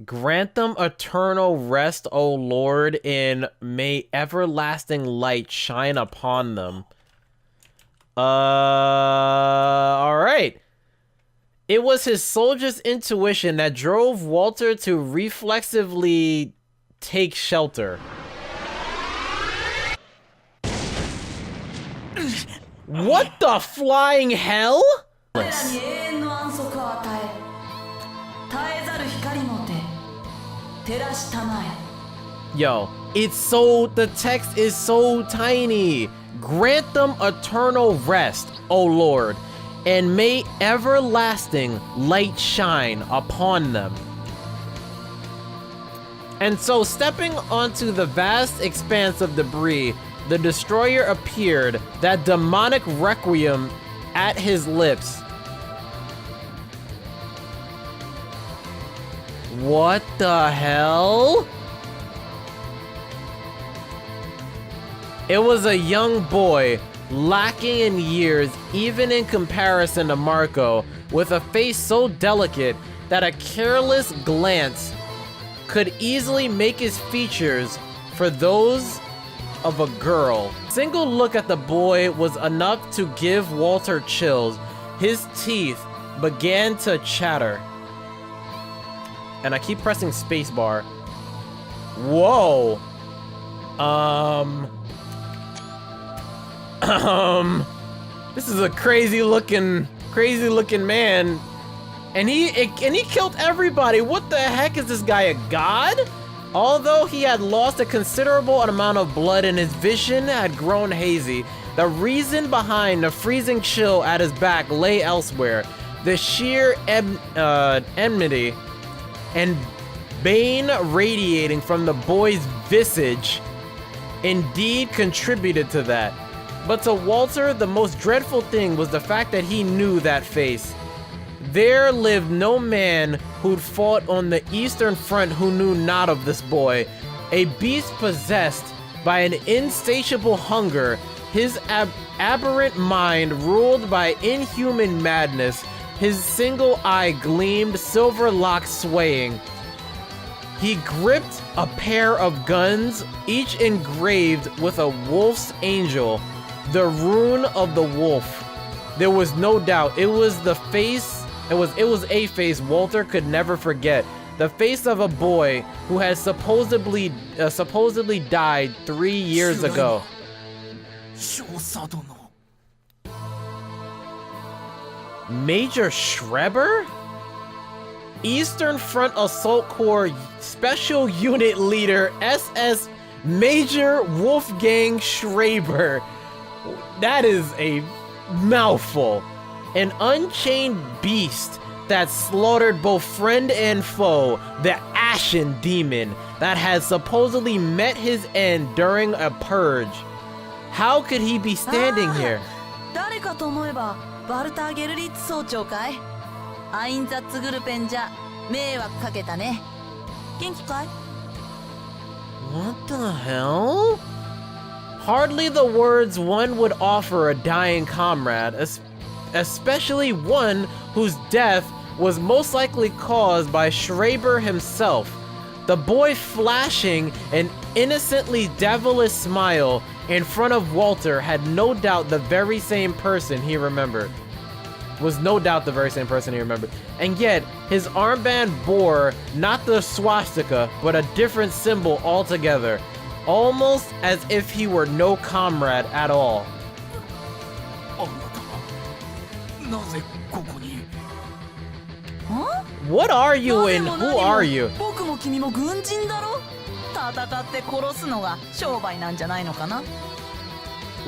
Grant them eternal rest, O Lord, and may everlasting light shine upon them. Alright. It was his soldier's intuition that drove Walter to reflexively take shelter. What the flying hell? Yo, the text is so tiny. Grant them eternal rest, O Lord, and may everlasting light shine upon them. And so, stepping onto the vast expanse of debris, the destroyer appeared, that demonic requiem at his lips. What the hell? It was a young boy, lacking in years even in comparison to Marco, with a face so delicate that a careless glance could easily make his features for those of a girl. A single look at the boy was enough to give Walter chills. His teeth began to chatter. And I keep pressing spacebar. Whoa. This is a crazy looking man. And he killed everybody. What the heck? Is this guy a god? Although he had lost a considerable amount of blood and his vision had grown hazy, the reason behind the freezing chill at his back lay elsewhere. The sheer enmity and bane radiating from the boy's visage indeed contributed to that. But to Walter, the most dreadful thing was the fact that he knew that face. There lived no man who'd fought on the Eastern Front who knew not of this boy, a beast possessed by an insatiable hunger, his aberrant mind ruled by inhuman madness. His single eye gleamed, silver locks swaying. He gripped a pair of guns, each engraved with a wolf's angel, the rune of the wolf. There was no doubt it was the face. It was a face Walter could never forget. The face of a boy who had supposedly died 3 years ago. Major Schreiber? Eastern Front Assault Corps Special Unit Leader SS Major Wolfgang Schreiber. That is a mouthful. An unchained beast that slaughtered both friend and foe, the Ashen Demon that had supposedly met his end during a purge. How could he be standing here? What the hell? Hardly the words one would offer a dying comrade, especially one whose death was most likely caused by Schreiber himself. The boy flashing an innocently devilish smile in front of Walter had no doubt the very same person he remembered. And yet, his armband bore not the swastika, but a different symbol altogether, almost as if he were no comrade at all. What are you and who are you?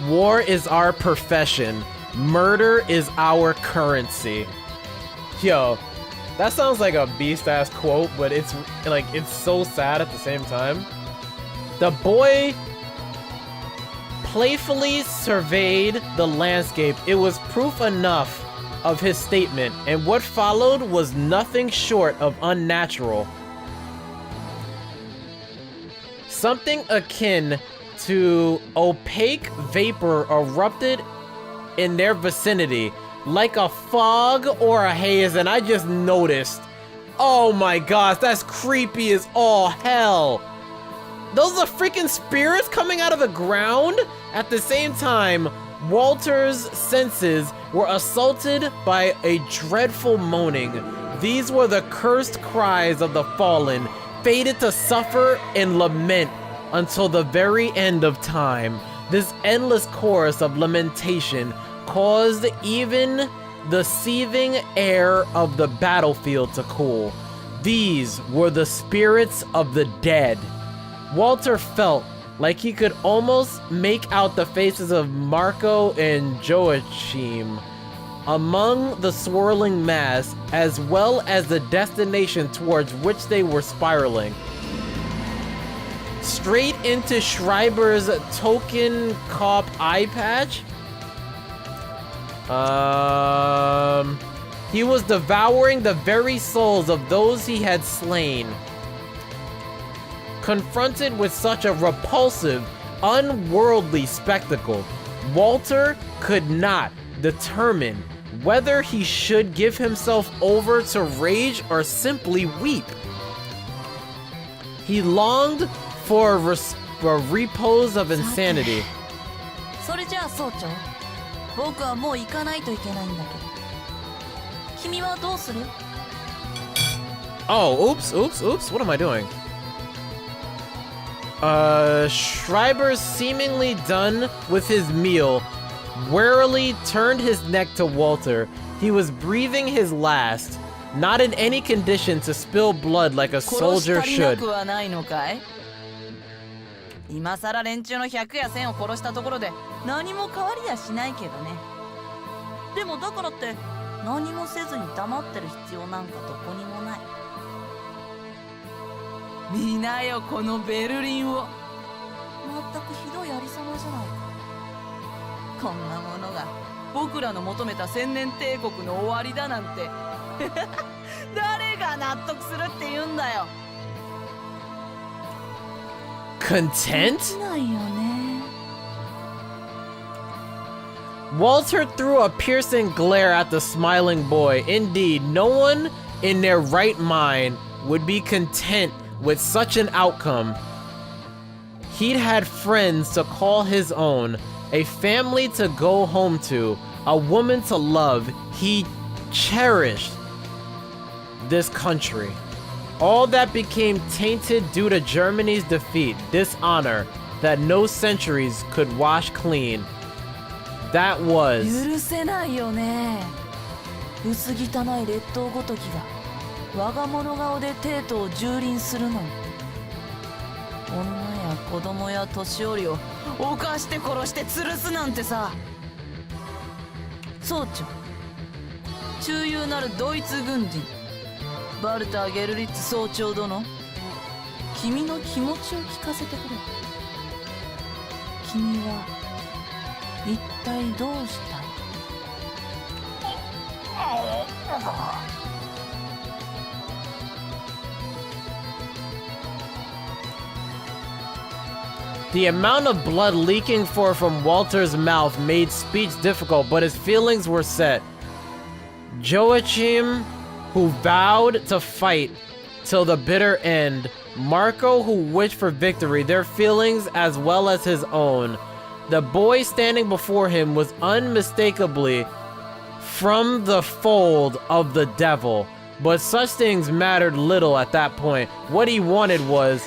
War is our profession. Murder is our currency. Yo, that sounds like a beast-ass quote, but it's so sad at the same time. The boy playfully surveyed the landscape. It was proof enough of his statement, and what followed was nothing short of unnatural. Something akin to opaque vapor erupted in their vicinity, like a fog or a haze, and I just noticed. Oh my gosh, that's creepy as all hell. Those are freaking spirits coming out of the ground? At the same time, Walter's senses were assaulted by a dreadful moaning. These were the cursed cries of the fallen, fated to suffer and lament until the very end of time. This endless chorus of lamentation caused even the seething air of the battlefield to cool. These were the spirits of the dead. Walter felt like he could almost make out the faces of Marco and Joachim among the swirling mass, as well as the destination towards which they were spiraling. Straight into Schreiber's token cop eye patch. He was devouring the very souls of those he had slain. Confronted with such a repulsive, unworldly spectacle, Walter could not determine whether he should give himself over to rage or simply weep. He longed for a repose of insanity. それじゃあ総長、僕はもう行かないといけないんだけど。君はどうする? Oh, oops, what am I doing? Schreiber, seemingly done with his meal, warily turned his neck to Walter. He was breathing his last, not in any condition to spill blood like a soldier should. 今さら連中の100や1000を殺したところで何も変わりやしないけどね。でもだからって何もせずに黙ってる必要なんかどこにもない。見なよこのベルリンを。全くひどいありさまじゃないか。こんなものが僕らの求めた千年帝国の終わりだなんて誰が納得するって言うんだよ。Content? できないよね。Walter threw a piercing glare at the smiling boy. Indeed, no one in their right mind would be content with such an outcome. He'd had friends to call his own, a family to go home to, a woman to love. He cherished this country. All that became tainted due to Germany's defeat, dishonor that no centuries could wash clean. That was... 許せないよね。薄汚い劣等ごときが我が物顔で帝都を蹂躙するなんて。女や子供や年寄りを犯して殺して吊るすなんてさ。総長、忠勇なるドイツ軍人バルター・ゲルリッツ総長殿、君の気持ちを聞かせてくれ。君は一体どうしたい? The amount of blood leaking forth from Walter's mouth made speech difficult, but his feelings were set. Joachim, who vowed to fight till the bitter end, Marco, who wished for victory, their feelings as well as his own. The boy standing before him was unmistakably from the fold of the devil, but such things mattered little at that point. What he wanted was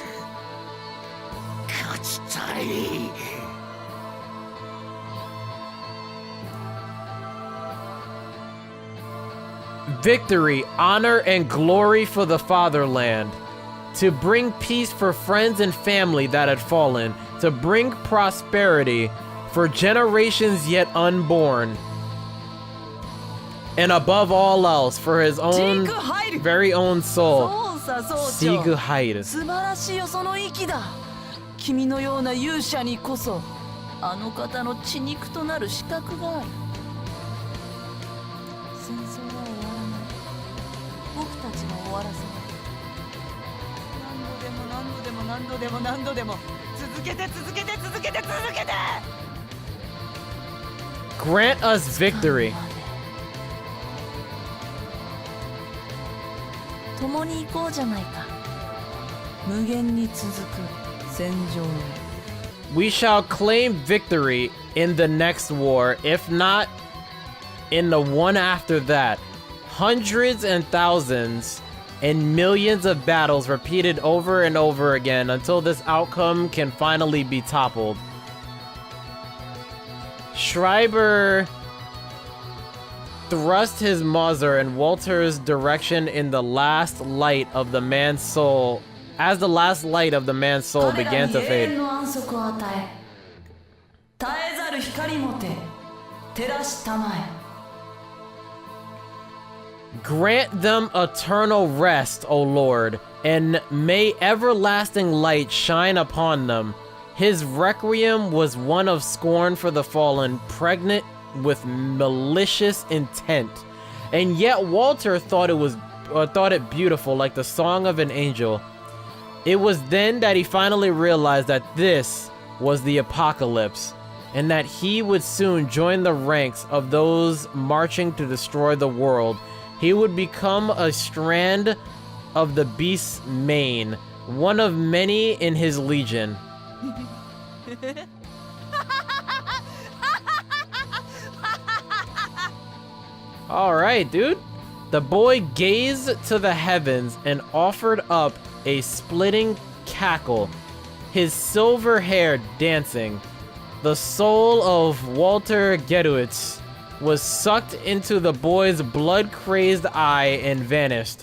victory, honor, and glory for the fatherland, to bring peace for friends and family that had fallen, to bring prosperity for generations yet unborn, and above all else, for his own very own soul. Sieg Heil. 素晴らしいよその息だ。君のような勇者にこそあの方の血肉となる資格がある。戦争は終わらない。僕たちが終わらせない。何度ででも何度でも何度でも何度でも続けて続けて続けて続けて Grant us victory. 共に行こうじゃないか。無限に続く戦場へ。 We shall claim victory in the next war, if not in the one after that. Hundreds and thousands and millions of battles repeated over and over again until this outcome can finally be toppled. Schreiber thrust his muzzle in Walter's direction in the last light of the man's soul. As the last light of the man's soul began to fade. Grant them eternal rest, O Lord, and may everlasting light shine upon them. His requiem was one of scorn for the fallen, pregnant with malicious intent. And yet Walter thought it beautiful, like the song of an angel. It was then that he finally realized that this was the apocalypse, and that he would soon join the ranks of those marching to destroy the world. He would become a strand of the beast's mane, one of many in his legion. Alright, dude. The boy gazed to the heavens and offered up a splitting cackle, his silver hair dancing. The soul of Walter Geduitz was sucked into the boy's blood-crazed eye and vanished.